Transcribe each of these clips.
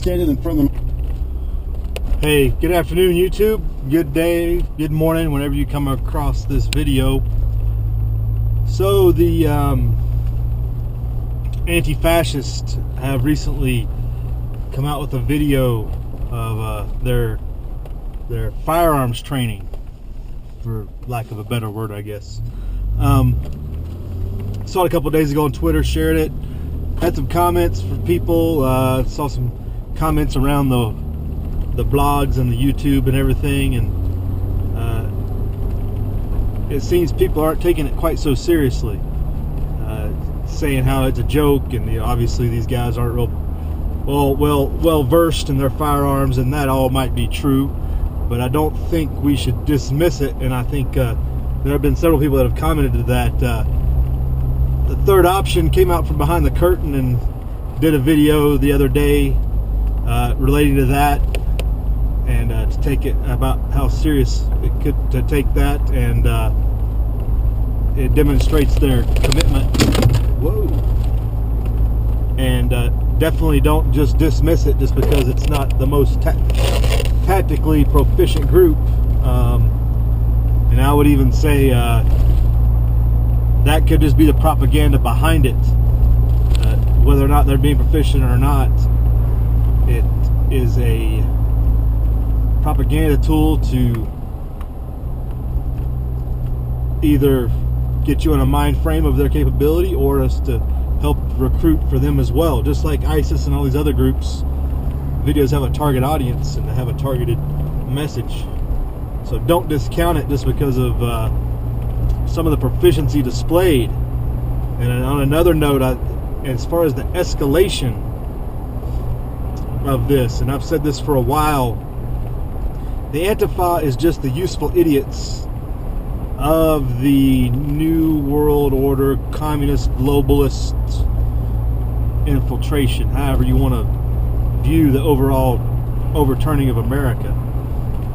standing in front of them. Hey, good afternoon, YouTube. Good day, good morning, whenever you come across this video. So the anti-fascists have recently come out with a video of their firearms training, for lack of a better word, I guess. Saw it a couple days ago on Twitter, shared it, had some comments from people, saw some comments around the blogs and the YouTube and everything, and it seems people aren't taking it quite so seriously, saying how it's a joke, and obviously these guys aren't well versed in their firearms, and that all might be true, but I don't think we should dismiss it. And I think there have been several people that have commented to that. The Third Option came out from behind the curtain and did a video the other day relating to that, and to take it about how serious it could to take that, and it demonstrates their commitment. Whoa! And definitely don't just dismiss it just because it's not the most tactically proficient group. And I would even say that could just be the propaganda behind it. Whether or not they're being proficient or not, it is a propaganda tool to either get you in a mind frame of their capability, or just to help recruit for them as well. Just like ISIS and all these other groups, videos have a target audience and they have a targeted message. So don't discount it just because of some of the proficiency displayed. And on another note, as far as the escalation of this, and I've said this for a while, the Antifa is just the useful idiots of the New World Order, communist, globalist infiltration, however you want to view the overall overturning of America.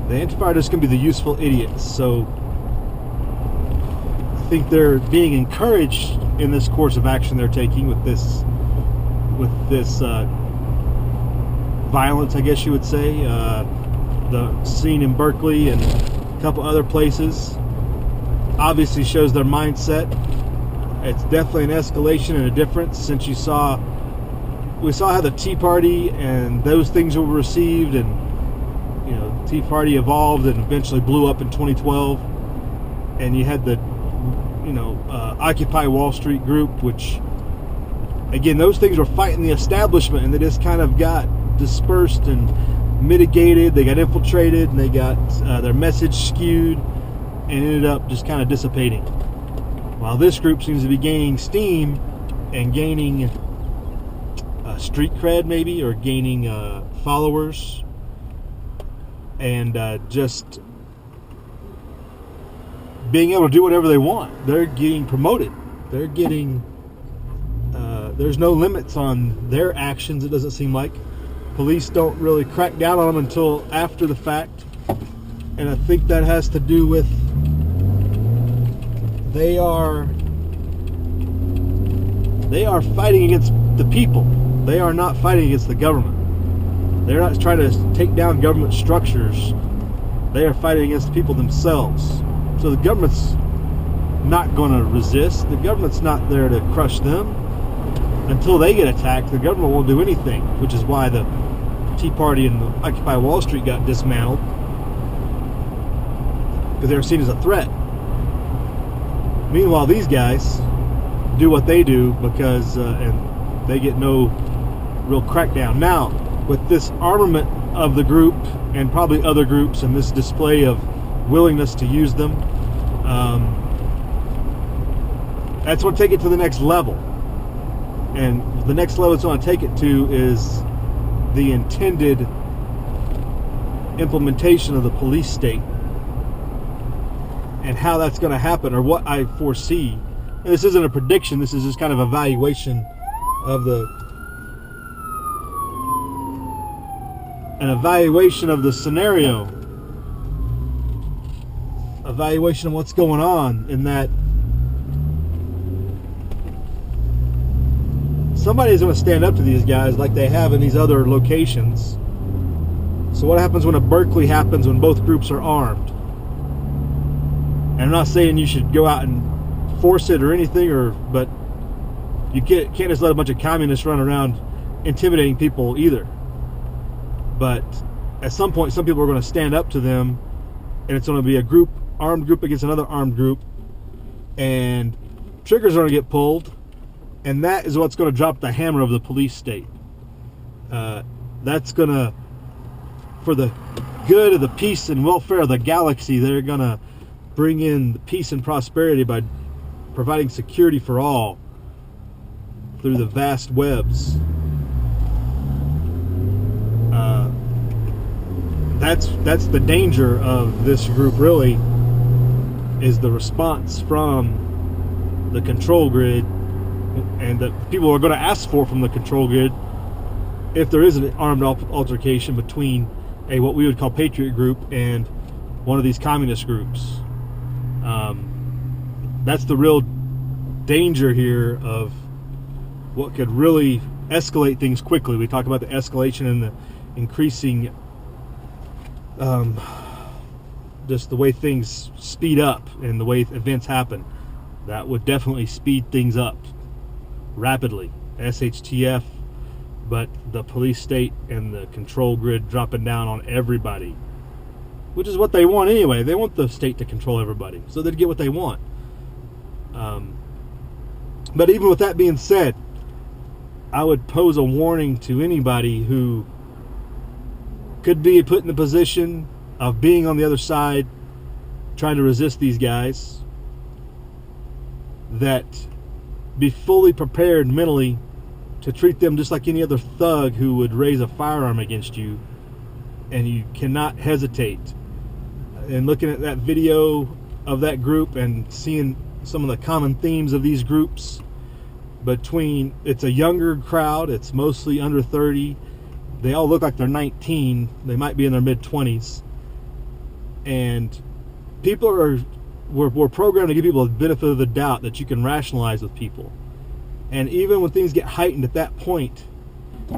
The Antifa are just going to be the useful idiots. So I think they're being encouraged in this course of action they're taking with this violence, I guess you would say. The scene in Berkeley and a couple other places obviously shows their mindset. It's definitely an escalation and a difference, since we saw how the Tea Party and those things were received, and Tea Party evolved and eventually blew up in 2012, and you had the Occupy Wall Street group, which again, those things were fighting the establishment, and they just kind of got dispersed and mitigated. They got infiltrated, and they got their message skewed, and ended up just kind of dissipating. While this group seems to be gaining steam and gaining street cred, maybe, or gaining followers, and just being able to do whatever they want. They're getting promoted. They're getting there's no limits on their actions, it doesn't seem like. Police don't really crack down on them until after the fact, and I think that has to do with they are fighting against the people. They are not fighting against the government. They're not trying to take down government structures. They are fighting against the people themselves. So the government's not going to resist. The government's not there to crush them. Until they get attacked, the government won't do anything, which is why the Tea Party and the Occupy Wall Street got dismantled, because they were seen as a threat. Meanwhile, these guys do what they do because and they get no real crackdown. Now, with this armament of the group and probably other groups, and this display of willingness to use them, that's what take it to the next level. And the next level it's going to take it to is the intended implementation of the police state, and how that's going to happen, or what I foresee. And this isn't a prediction, this is just kind of evaluation of an evaluation of the scenario, evaluation of what's going on, in that somebody's going to stand up to these guys like they have in these other locations. So what happens when a Berkeley happens when both groups are armed? And I'm not saying you should go out and force it or anything, but you can't just let a bunch of communists run around intimidating people either. But at some point, some people are going to stand up to them, and it's going to be a armed group against another armed group, and triggers are going to get pulled, and that is what's going to drop the hammer of the police state. That's going to, for the good of the peace and welfare of the galaxy, they're going to bring in the peace and prosperity by providing security for all through the vast webs. That's the danger of this group, really, is the response from the control grid, and that people are going to ask for from the control grid if there is an armed altercation between what we would call patriot group and one of these communist groups. That's the real danger here of what could really escalate things quickly. We talk about the escalation and the increasing, just the way things speed up and the way events happen. That would definitely speed things up rapidly. SHTF, but the police state and the control grid dropping down on everybody, which is what they want anyway. They want the state to control everybody so they'd get what they want. But even with that being said, I would pose a warning to anybody who could be put in the position of being on the other side trying to resist these guys, that be fully prepared mentally to treat them just like any other thug who would raise a firearm against you, and you cannot hesitate. And looking at that video of that group and seeing some of the common themes of these groups, it's a younger crowd, it's mostly under 30, they all look like they're 19, they might be in their mid-20s, and we're programmed to give people the benefit of the doubt that you can rationalize with people. And even when things get heightened at that point,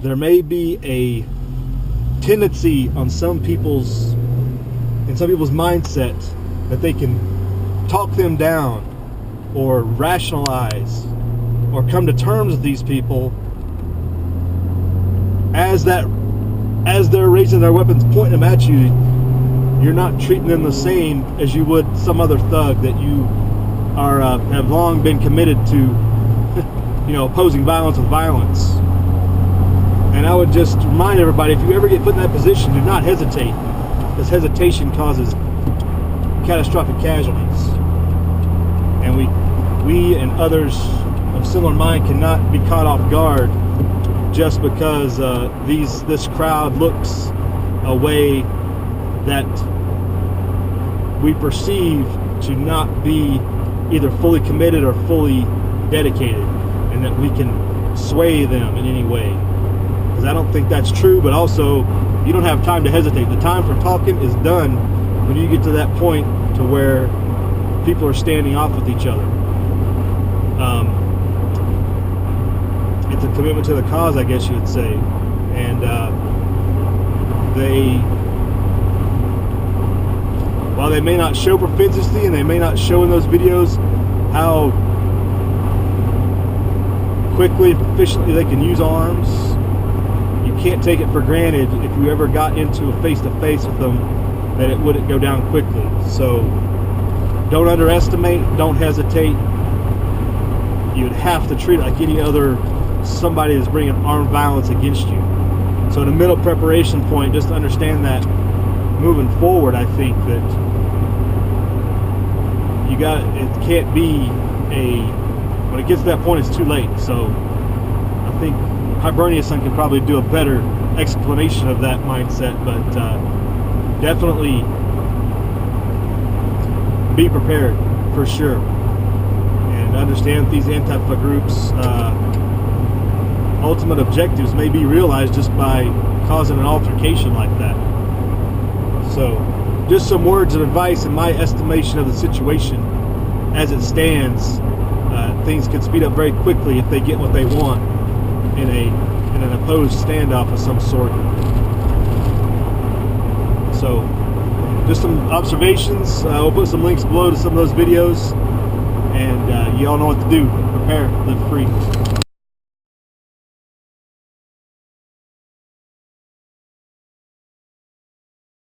there may be a tendency on some people's mindset that they can talk them down or rationalize or come to terms with these people as they're raising their weapons, pointing them at you. You're not treating them the same as you would some other thug that you have long been committed to, opposing violence with violence. And I would just remind everybody, if you ever get put in that position, do not hesitate, because hesitation causes catastrophic casualties. And we and others of similar mind cannot be caught off guard just because this crowd looks a way that we perceive to not be either fully committed or fully dedicated, and that we can sway them in any way. Because I don't think that's true, but also you don't have time to hesitate. The time for talking is done when you get to that point to where people are standing off with each other. It's a commitment to the cause, I guess you would say. And while they may not show propensity and they may not show in those videos how quickly and efficiently they can use arms, you can't take it for granted if you ever got into a face-to-face with them that it wouldn't go down quickly. So don't underestimate, don't hesitate. You would have to treat it like any other somebody that's bringing armed violence against you. So in a middle preparation point, just understand that moving forward, I think that it can't be when it gets to that point, it's too late. So I think Hibernius-son can probably do a better explanation of that mindset, but definitely be prepared for sure, and understand that these Antifa groups' ultimate objectives may be realized just by causing an altercation like that. So just some words of advice in my estimation of the situation as it stands. Things could speed up very quickly if they get what they want. in an opposed standoff of some sort. So, just some observations. We'll put some links below to some of those videos, and you all know what to do. Prepare, live free.